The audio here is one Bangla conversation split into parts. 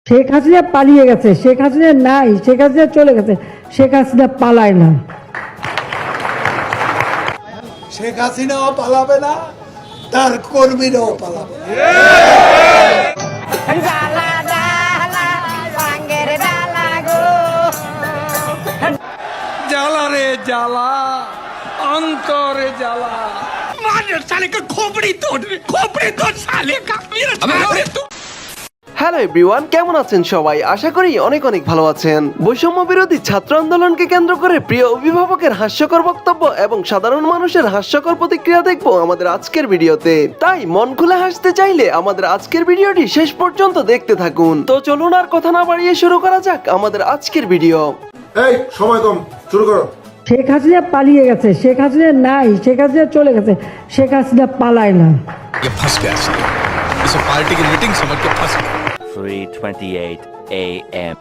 শেখ হাসিনা পালিয়ে গেছে, শেখ হাসিনা নাই, শেখ হাসিনা চলে গেছে, শেখ হাসিনা পালায় না। শেখ হাসিনাও পালাবে না, তার কর্মীরাও পালাবে না। জ্বালা রে জ্বালা, অন্তরে জ্বালা, মানের সালে কা খোপড়ি তোड़ সালে কা মেরা ছাড়ে তু। হ্যালো এভরিওয়ান, কেমন আছেন সবাই? আশা করি অনেক অনেক ভালো আছেন। বৈষম্য বিরোধী ছাত্র আন্দোলনকে কেন্দ্র করে প্রিয় অভিভাবকের হাস্যকর বক্তব্য এবং সাধারণ মানুষের হাস্যকর প্রতিক্রিয়া দেখবো আমাদের আজকের ভিডিওতে। তাই মন খুলে হাসতে চাইলে আমাদের আজকের ভিডিওটি শেষ পর্যন্ত দেখতে থাকুন। তো চলুন আর কথা না বাড়িয়ে শুরু করা যাক আমাদের আজকের ভিডিও। এই সময় কম, শুরু করো। শেখ হাসিনা পালিয়ে গেছে, শেখ হাসিনা নাই, শেখ হাসিনা চলে গেছে, শেখ হাসিনা পালায় না। ये फंस गया इसे पार्टी की मीटिंग समझ के फंस गया। 3:28 a.m.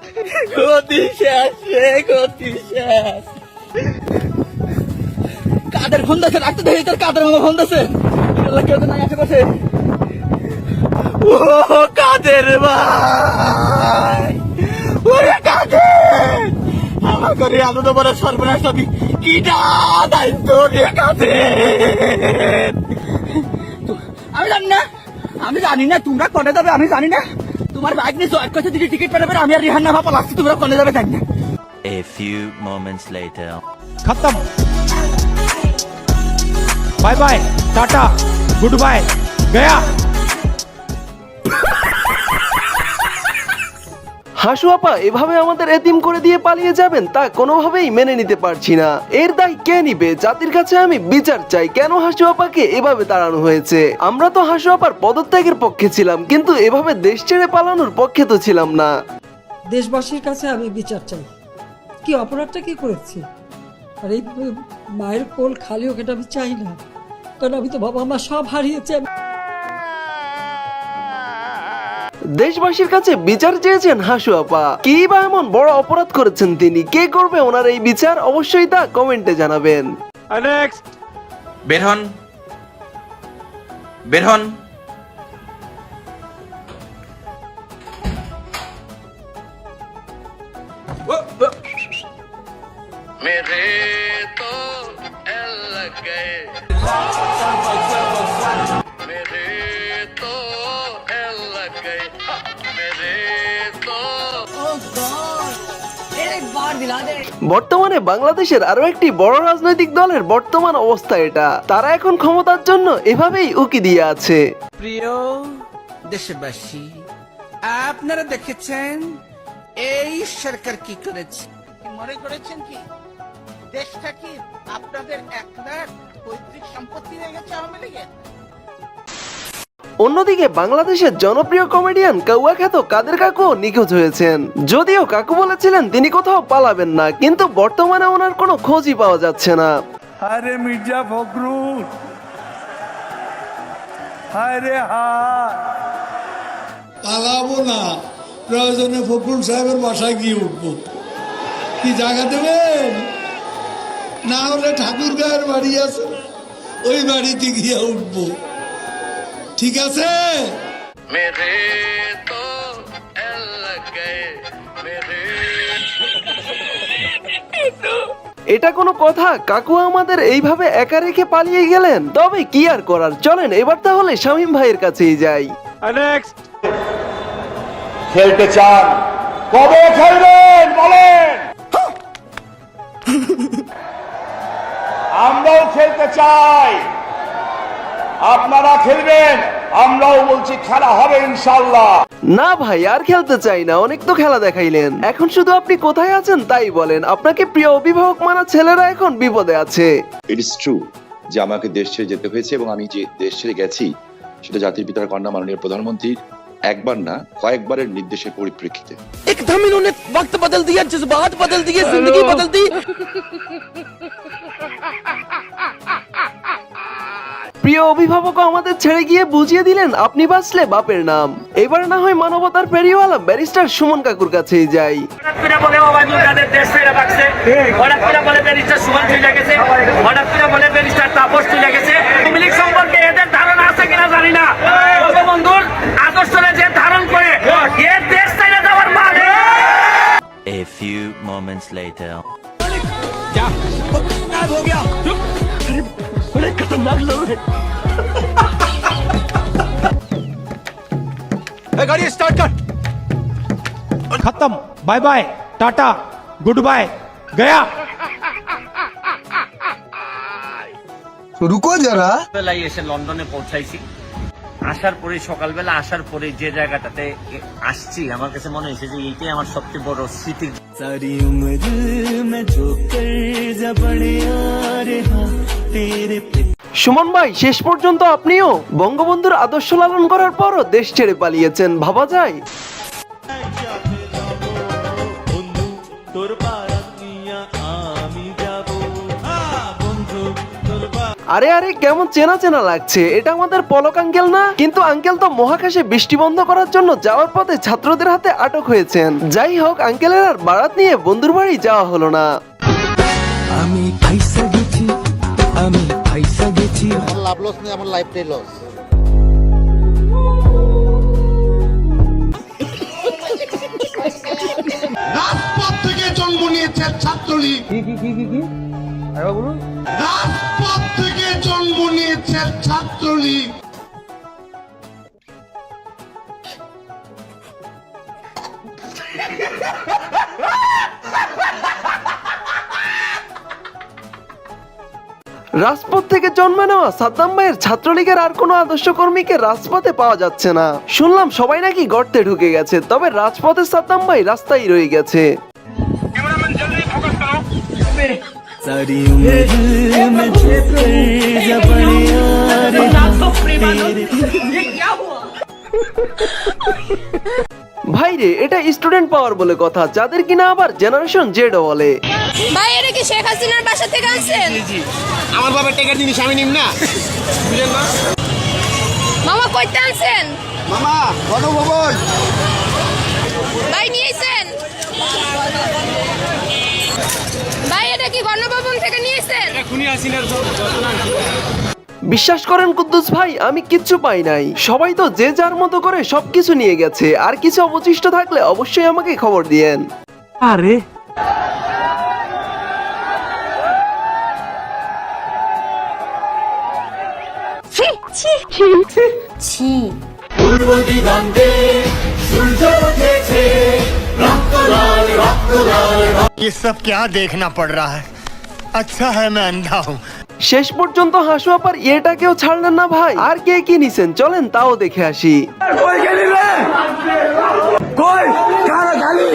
কাদের ফোন দিচ্ছে, রাখতে দেখি তোর কাদের মামা ফোন দিচ্ছে। কেউ তো নাই আশেপাশে। ও কাদের ভাই, ওরে কাদের, আমার করে আলো তো বড় সর্বনাশ হবে। কিটা দায়িত্ব রে কাদের, আমি জানি না তোমরা কনে যাবে, আমি জানি না। তোমার বাইক নিয়ে জয়েন করতে দিকে টিকিট পেতে পারে, আমি আর রিহান না ভাপা লাগছি, তোমরা কনে যাবে জানি না। A few moments later. खत्म, bye bye, tata, goodbye, गया। হাসু আপা এভাবে আমাদের এতিম করে দিয়ে পালিয়ে যাবেন তা কোনোভাবেই মেনে নিতে পারছি না। এর দায় কে নিবে? জাতির কাছে আমি বিচার চাই। কেন হাসু আপাকে এভাবে তাড়ানো হয়েছে? আমরা তো হাসু আপার পদত্যাগের পক্ষে ছিলাম, কিন্তু এভাবে দেশ ছেড়ে পালানোর পক্ষে তো ছিলাম না। দেশবাসীর কাছে আমি বিচার চাই। কি অপরাধটা কি করেছি? আর এই মায়ের কোল খালি হোক এটা আমি চাই না, কারণ আমি তো বাবা মা সব হারিয়েছি। দেশবাসীর কাছে বিচার চেয়েছেন হাসু আপা। কি বা এমন বড় অপরাধ করেছেন তিনি? কে করবে ওনার এই বিচার? অবশ্যই তা কমেন্টে জানাবেন। नेक्स्ट, বের হন, বের হন। বর্তমানে বাংলাদেশের আরো একটি বড় রাজনৈতিক দলের বর্তমান অবস্থা এটা। তারা এখন ক্ষমতার জন্য এভাবেই উকি দিয়ে আছে। প্রিয় দেশবাসী, আপনারা দেখেছেন এই সরকার কি করেছে। মনে করেছেন কি দেশটা কি আপনাদের একলার পৈতৃক সম্পত্তি হয়ে গেছে আওয়ামী লীগের? অন্যদিকে বাংলাদেশের জনপ্রিয় কমেডিয়ান কাউয়া খ্যাত কাদের কাকু নিখোঁজ হয়েছেন। যদিও কাকু বলেছিলেন তিনি কোথাও পালাবেন না, কিন্তু বর্তমানে ওনার কোনো খোঁজই পাওয়া যাচ্ছে না। আরে মির্জা ফখরুল, আরে পালাবো না, প্রয়োজনে ফখরুল সাহেবের বাসায় গিয়ে উঠবো। কি জায়গা দেবেন? না হলে ঠাকুর গায়ের বাড়ি আছে, ওই বাড়িতে গিয়ে উঠবো। ঠিক আছে? এটা কোনো কথা? কাকু আমাদের এইভাবে একা রেখে পালিয়ে গেলেন। তবে কি আর করার, চলেন এবার তাহলে শামীম ভাইয়ের কাছেই যাই। नेक्स्ट, খেলতে চান? কবে খেলবেন বলেন? আমরাও খেলতে চাই, আপনারা খেলবেন, আমরাও বলছি খেলা হবে ইনশাআল্লাহ। না ভাই, আর খেলতে চাই না, অনেক তো খেলা দেখাইলেন। এখন শুধু আপনি কোথায় আছেন তাই বলেন। আপনাকে প্রিয় অভিভাবক মানা ছেলেরা এখন বিপদে আছে। ইট ইজ ট্রু যে আমাকে দেশ ছেড়ে যেতে হয়েছে, এবং আমি যে দেশ ছেড়ে গেছি সেটা জাতির পিতার কন্যা মাননীয় প্রধানমন্ত্রীর একবার না কয়েকবারের নির্দেশের পরিপ্রেক্ষিতে। एकदम इन्होंने वक्त बदल दिया, जज्बात बदल दिए, जिंदगी बदल दी। প্রিয় অভিভাবক আমাদের ছেড়ে গিয়ে বুঝিয়ে দিলেন আপনি বাঁচলে বাপের নাম। এবার না হয় মানবতার পেরিওয়ালা ব্যারিস্টার সুমন কাকুর কাছেই যাই। হঠাৎ করে বলে ওবায়দুল কাদের দেশ ছেড়ে ভাগছে, হঠাৎ করে বলে ব্যারিস্টার সুমন চলে গেছে, হঠাৎ করে বলে ব্যারিস্টার তাপস চলে গেছে। আওয়ামী লীগ সম্পর্কে এদের ধারণা আছে কিনা জানি না। বঙ্গবন্ধুর আদর্শরে যে ধারণ করে এর দেশ ছেড়ে যাওয়ার moments later. गाड़ी स्टार्ट कर। खत्म, bye bye, tata, goodbye, गया। রুকো যারা বেলায় এসে লন্ডনে পৌঁছাইছি। আসার পরে সকালবেলা আসার পরে যে জায়গাটাতে আসছি আমার কাছে মনে হয়েছে যে এইটাই আমার সবচেয়ে বড় স্মৃতি। सारी उम्र मैं जो कर जा बड़े यार हाँ तेरे पे। সুমন ভাই, শেষ পর্যন্ত আপনিও বঙ্গবন্ধুর আদর্শ লালন করার পরও দেশ ছেড়ে পালিয়েছেন, ভাবা যায়? আরে আরে, কেমন চেনা চেনা লাগছে, এটা আমাদের পলক আঙ্কেল না? কিন্তু আঙ্কেল তো মহাকাশে বৃষ্টি বন্ধ করার জন্য যাওয়ার পথে ছাত্রদের হাতে আটক হয়েছেন। যাই হোক, আঙ্কেলের আর বারাত নিয়ে বন্ধুর বাড়ি যাওয়া হলো না। আমি ফাইসা গেছি, আমি ফাইসা গেছি। লাভ লস নেই, আমার লাইফটাই লস। রাজপথ থেকে জন্ম নিয়েছে ছাত্রলীগ। রাজপথ থেকে জন্ম নিয়েছে ছাত্রলীগ। রাজপথ থেকে জন্ম নেওয়া সাদ্দাম ভাইয়ের ছাত্রলীগের আর কোনো আদর্শ কর্মীকে রাজপথে পাওয়া যাচ্ছে না। শুনলাম সবাই নাকি গর্তে ঢুকে গেছে, তবে রাজপথে সাদ্দাম ভাই রাস্তায় রয়ে গেছে। सारी उम्र मैं जो कर जा बड़े यार हाँ तेरे ভাইরে, এটা স্টুডেন্ট পাওয়ার বলে কথা, যাদের কিনা আবার জেনারেশন জেড বলে। ভাই এটা কি শেখ হাসিনার বাসা থেকে আনছেন? আমার বাবার টেকার জিনিস আমি নিম না, বুঝলেন না? মামা কইতে আনছেন? মামা গণভবন। ভাই নিয়েছেন? ভাই এটা কি গণভবন থেকে নিয়েছেন? বিশ্বাস করেন কুদ্দুস ভাই, আমি কিচ্ছু পাই নাই। সবাই তো যে যার মতো করে সবকিছু নিয়ে গেছে। আর কিছু অবশিষ্ট থাকলে অবশ্যই আমাকে খবর দিয়েন। আরে ছি ছি ছি। পূর্ব দিগন্তে সূর্য উঠেছে, রক্ত লাল রক্ত লাল। ये सब क्या देखना पड़ रहा है? अच्छा है मैं अंधा हूँ। শেষ পর্যন্ত হাসু আপার ইয়েটাকেও ছাড়লেন না ভাই। আর কে কি নিছেন চলেন তাও দেখে আসি। কই গেলি রে? কই? খালি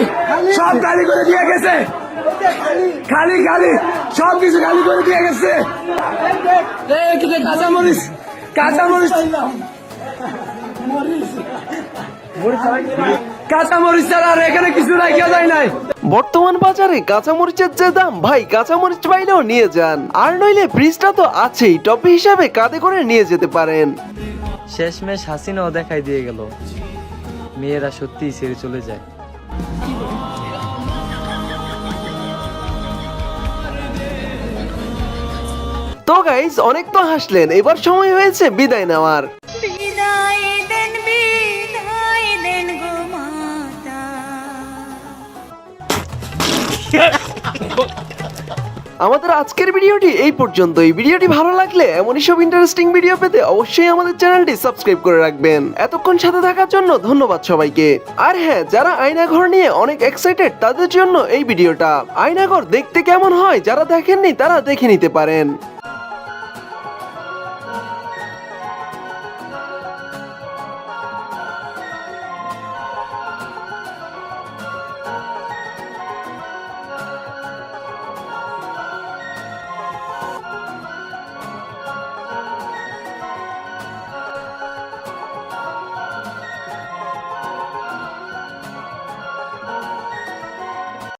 সব খালি করে দিয়ে গেছে। খালি খালি সব কিছু খালি করে দিয়ে গেছে। এই কি কাঁচামরিচ, কাঁচামরিচ, কাঁচামরিচ ছাড়া আর এখানে কিছু রাখিয়া যায় নাই। বর্তমান বাজারে কাঁচামরিচের যে দাম ভাই, কাঁচামরিচ পাইলেও নিয়ে যান। আর নইলে ফ্রিজটা তো আছেই, টপি হিসাবে কাঁধে করে নিয়ে যেতে পারেন। শেষমেশ হাসিনাও দেখাই দিয়ে গেল, মেয়েরা সত্যিই ছেড়ে চলে যায়। তো গাইস, অনেক তো হাসলেন, এবার সময় হয়েছে বিদায় নেওয়ার। বিদায় দেন গো মাতা। আমাদের আজকের ভিডিওটি এই পর্যন্তই। ভিডিওটি ভালো লাগলে এমনই সব ইন্টারেস্টিং ভিডিও পেতে অবশ্যই আমাদের চ্যানেলটি সাবস্ক্রাইব করে রাখবেন। এতক্ষণ সাথে থাকার জন্য ধন্যবাদ সবাইকে। আর হ্যাঁ, যারা আয়নাঘর নিয়ে অনেক এক্সাইটেড তাদের জন্য এই ভিডিওটা। আয়নাঘর দেখতে কেমন হয় যারা দেখেননি তারা দেখে নিতে পারেন।